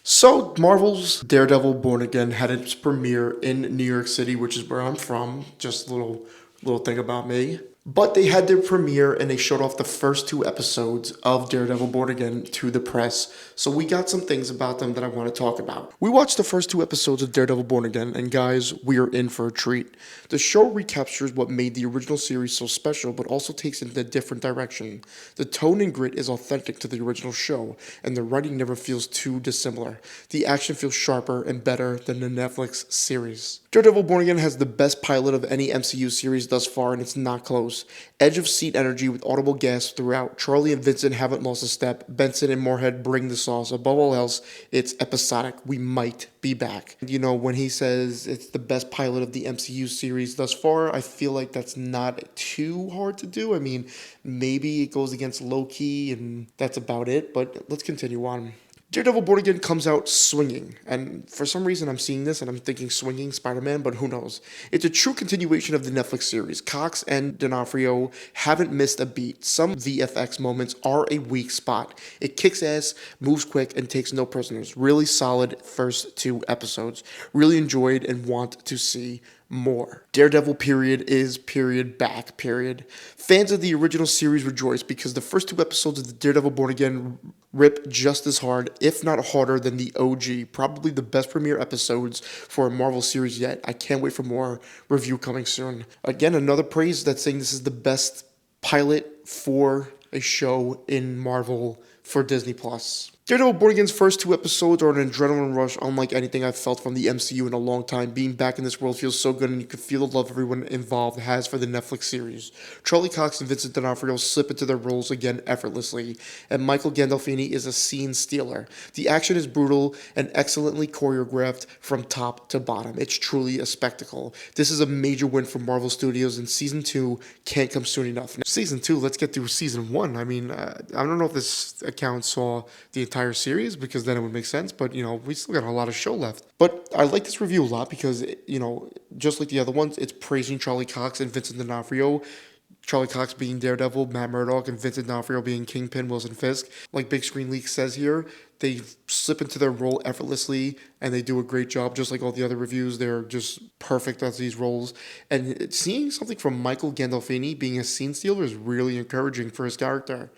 So, Marvel's Daredevil Born Again had its premiere in New York City, which is where I'm from. Just a little thing about me. But they had their premiere and they showed off the first two episodes of Daredevil Born Again to the press. So we got some things about them that I want to talk about. We watched the first two episodes of Daredevil Born Again, and guys, we are in for a treat. The show recaptures what made the original series so special, but also takes it in a different direction. The tone and grit is authentic to the original show, and the writing never feels too dissimilar. The action feels sharper and better than the Netflix series. Daredevil Born Again has the best pilot of any MCU series thus far, and it's not close. Edge of seat energy with audible gasps throughout. Charlie and Vincent haven't lost a step. Benson and Moorhead bring the sauce. Above all else, it's episodic. We might be back. You know, when he says it's the best pilot of the MCU series thus far, I feel like that's not too hard to do. I mean, maybe it goes against Loki, and that's about it, but let's continue on. Daredevil Born Again comes out swinging, and for some reason I'm seeing this and I'm thinking swinging Spider-Man, but who knows. It's a true continuation of the Netflix series. Cox and D'Onofrio haven't missed a beat. Some VFX moments are a weak spot. It kicks ass, moves quick, and takes no prisoners. Really solid first two episodes. Really enjoyed and want to see more. Daredevil period is period back period. Fans of the original series rejoice because the first two episodes of the Daredevil Born Again rip just as hard, if not harder, than the OG. Probably the best premiere episodes for a Marvel series yet. I can't wait for more. Review coming soon. Again, another praise that's saying this is the best pilot for a show in Marvel for Disney Plus. Daredevil Born Again's first two episodes are an adrenaline rush unlike anything I've felt from the MCU in a long time. Being back in this world feels so good, and you can feel the love everyone involved has for the Netflix series. Charlie Cox and Vincent D'Onofrio slip into their roles again effortlessly, and Michael Gandolfini is a scene stealer. The action is brutal and excellently choreographed from top to bottom. It's truly a spectacle. This is a major win for Marvel Studios, and Season 2 can't come soon enough. Now, Season 2, let's get through Season 1. I mean, I don't know if this account saw the entire series, because then it would make sense, but you know, we still got a lot of show left. But I like this review a lot because, you know, just like the other ones, it's praising Charlie Cox and Vincent D'Onofrio. Charlie Cox being Daredevil, Matt Murdock, and Vincent D'Onofrio being Kingpin, Wilson Fisk. Like Big Screen Leak says here, they slip into their role effortlessly and they do a great job. Just like all the other reviews, they're just perfect as these roles. And seeing something from Michael Gandolfini being a scene stealer is really encouraging for his character.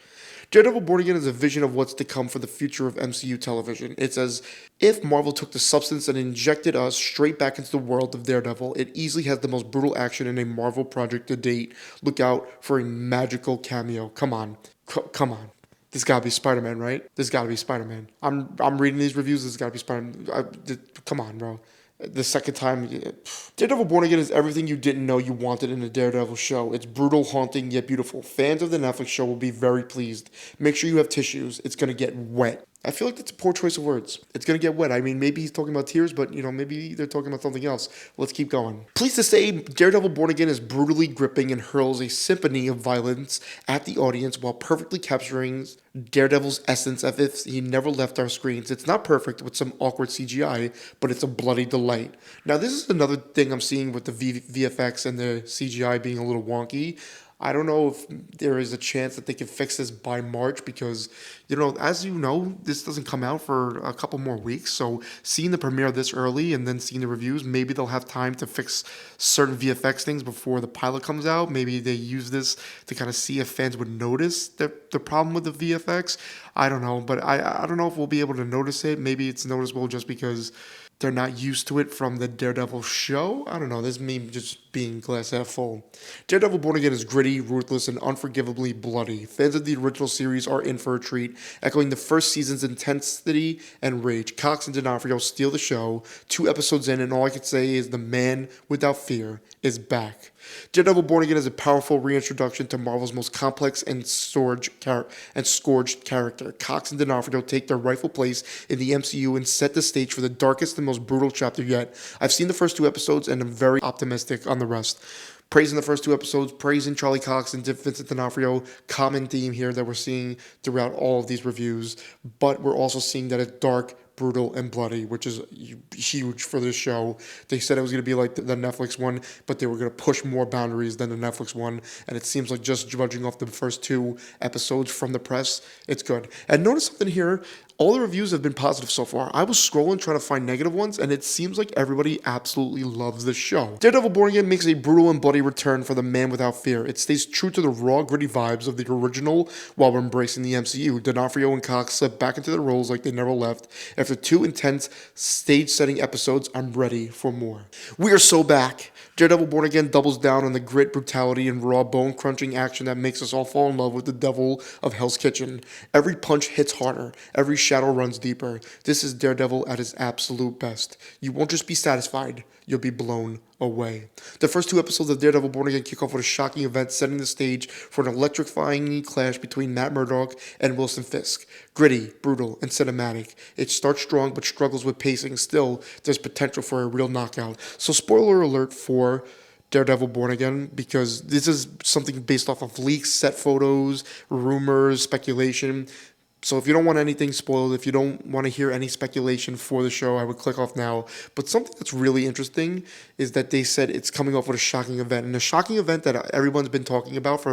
Daredevil Born Again is a vision of what's to come for the future of MCU television. It's as if Marvel took the substance and injected us straight back into the world of Daredevil. It easily has the most brutal action in a Marvel project to date. Look out for a magical cameo. Come on. Come on. This gotta be Spider-Man, right? This gotta be Spider-Man. I'm reading these reviews. This gotta be Spider-Man. Come on, bro. The second time, Daredevil Born Again is everything you didn't know you wanted in a Daredevil show. It's brutal, haunting, yet beautiful. Fans of the Netflix show will be very pleased. Make sure you have tissues. It's gonna get wet. I feel like that's a poor choice of words. It's gonna get wet. I mean, maybe he's talking about tears, but you know, maybe they're talking about something else. Let's keep going. Pleased to say, Daredevil Born Again is brutally gripping and hurls a symphony of violence at the audience while perfectly capturing Daredevil's essence as if he never left our screens. It's not perfect with some awkward CGI, but it's a bloody delight. Now, this is another thing I'm seeing with the VFX and the CGI being a little wonky. I don't know if there is a chance that they can fix this by March because, you know, as you know, this doesn't come out for a couple more weeks. So seeing the premiere this early and then seeing the reviews, maybe they'll have time to fix certain VFX things before the pilot comes out. Maybe they use this to kind of see if fans would notice the problem with the VFX. I don't know, but I don't know if we'll be able to notice it. Maybe it's noticeable just because they're not used to it from the Daredevil show. I don't know. This is me just being glass half full. Daredevil Born Again is gritty, ruthless, and unforgivably bloody. Fans of the original series are in for a treat, echoing the first season's intensity and rage. Cox and D'Onofrio steal the show. 2 episodes in, and all I can say is the man without fear is back. Daredevil Born Again is a powerful reintroduction to Marvel's most complex and scourged character. Cox and D'Onofrio take their rightful place in the MCU and set the stage for the darkest and most brutal chapter yet. I've seen the first 2 episodes and I'm very optimistic on the rest. Praising the first 2 episodes, praising Charlie Cox and Vincent D'Onofrio, common theme here that we're seeing throughout all of these reviews, but we're also seeing that it's dark, brutal, and bloody, which is huge for this show. They said it was going to be like the Netflix one, but they were going to push more boundaries than the Netflix one, and it seems like just judging off the first 2 episodes from the press, it's good. And notice something here, All the reviews have been positive so far. I was scrolling trying to find negative ones, and it seems like everybody absolutely loves the show. Daredevil Born Again makes a brutal and bloody return for the man without fear. It stays true to the raw, gritty vibes of the original while embracing the MCU. D'Onofrio and Cox slip back into their roles like they never left. After 2 intense stage-setting episodes, I'm ready for more. We are so back. Daredevil Born Again doubles down on the grit, brutality, and raw bone-crunching action that makes us all fall in love with the devil of Hell's Kitchen. Every punch hits harder. Every shadow runs deeper. This is Daredevil at his absolute best. You won't just be satisfied. You'll be blown away. The first 2 episodes of Daredevil Born Again kick off with a shocking event setting the stage for an electrifying clash between Matt Murdock and Wilson Fisk. Gritty, brutal, and cinematic. It starts strong but struggles with pacing. Still, there's potential for a real knockout. So spoiler alert for Daredevil Born Again, because this is something based off of leaks, set photos, rumors, speculation. So if you don't want anything spoiled, if you don't want to hear any speculation for the show, I would click off now. But something that's really interesting is that they said it's coming off with a shocking event. And a shocking event that everyone's been talking about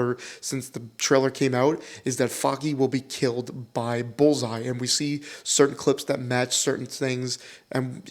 since the trailer came out is that Foggy will be killed by Bullseye. And we see certain clips that match certain things. And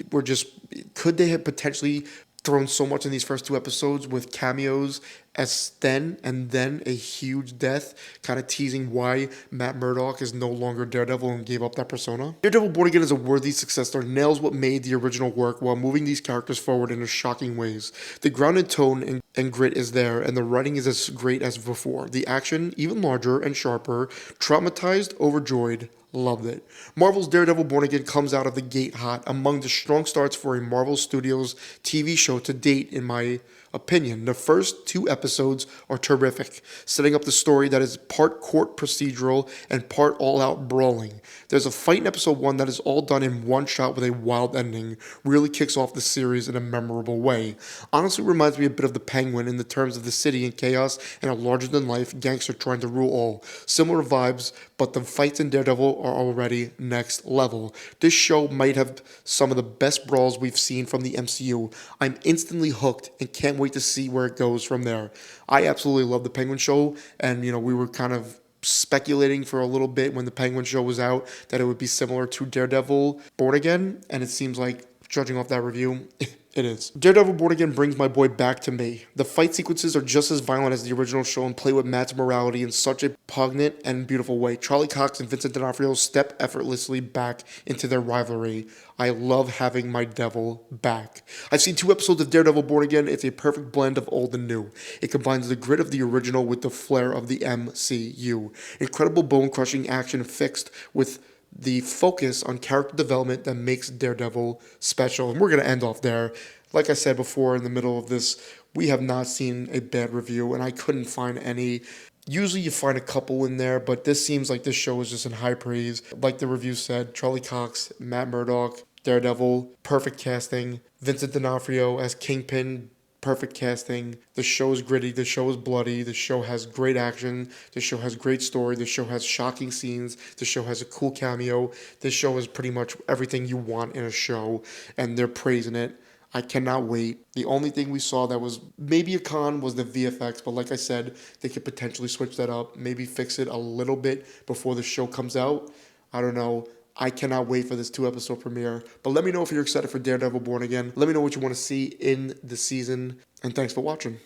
could they have potentially thrown so much in these first 2 episodes with cameos as then and then a huge death, kind of teasing why Matt Murdock is no longer Daredevil and gave up that persona. Daredevil Born Again is a worthy success story, nails what made the original work while moving these characters forward in shocking ways. The grounded tone and grit is there, and the writing is as great as before. The action, even larger and sharper. Traumatized, overjoyed, loved it. Marvel's Daredevil Born Again comes out of the gate hot, among the strong starts for a Marvel Studios TV show to date, in my opinion. The first 2 episodes are terrific, setting up the story that is part court procedural and part all-out brawling. There's a fight in episode 1 that is all done in one shot with a wild ending, really kicks off the series in a memorable way. Honestly reminds me a bit of the Penguin in the terms of the city in chaos and a larger-than-life gangster trying to rule all. Similar vibes, but the fights in Daredevil are already next level. This show might have some of the best brawls we've seen from the MCU. I'm instantly hooked and can't wait to see where it goes from there. I absolutely love the Penguin show, and we were kind of speculating for a little bit when the Penguin show was out that it would be similar to Daredevil Born Again, and it seems like, judging off that review, it is. Daredevil Born Again brings my boy back to me. The fight sequences are just as violent as the original show and play with Matt's morality in such a poignant and beautiful way. Charlie Cox and Vincent D'Onofrio step effortlessly back into their rivalry. I love having my devil back. I've seen 2 episodes of Daredevil Born Again. It's a perfect blend of old and new. It combines the grit of the original with the flair of the MCU. Incredible bone-crushing action fixed with the focus on character development that makes Daredevil special. And we're going to end off there. Like I said before in the middle of this, we have not seen a bad review, and I couldn't find any. Usually you find a couple in there, but this seems like this show is just in high praise. Like the review said, Charlie Cox, Matt Murdock, Daredevil, perfect casting. Vincent D'Onofrio as Kingpin, perfect casting. The show is gritty. The show is bloody. The show has great action. The show has great story. The show has shocking scenes. The show has a cool cameo. This show is pretty much everything you want in a show, and they're praising it. I cannot wait. The only thing we saw that was maybe a con was the VFX, but like I said, they could potentially switch that up, maybe fix it a little bit before the show comes out. I don't know. I cannot wait for this 2-episode premiere. But let me know if you're excited for Daredevil Born Again. Let me know what you want to see in the season. And thanks for watching.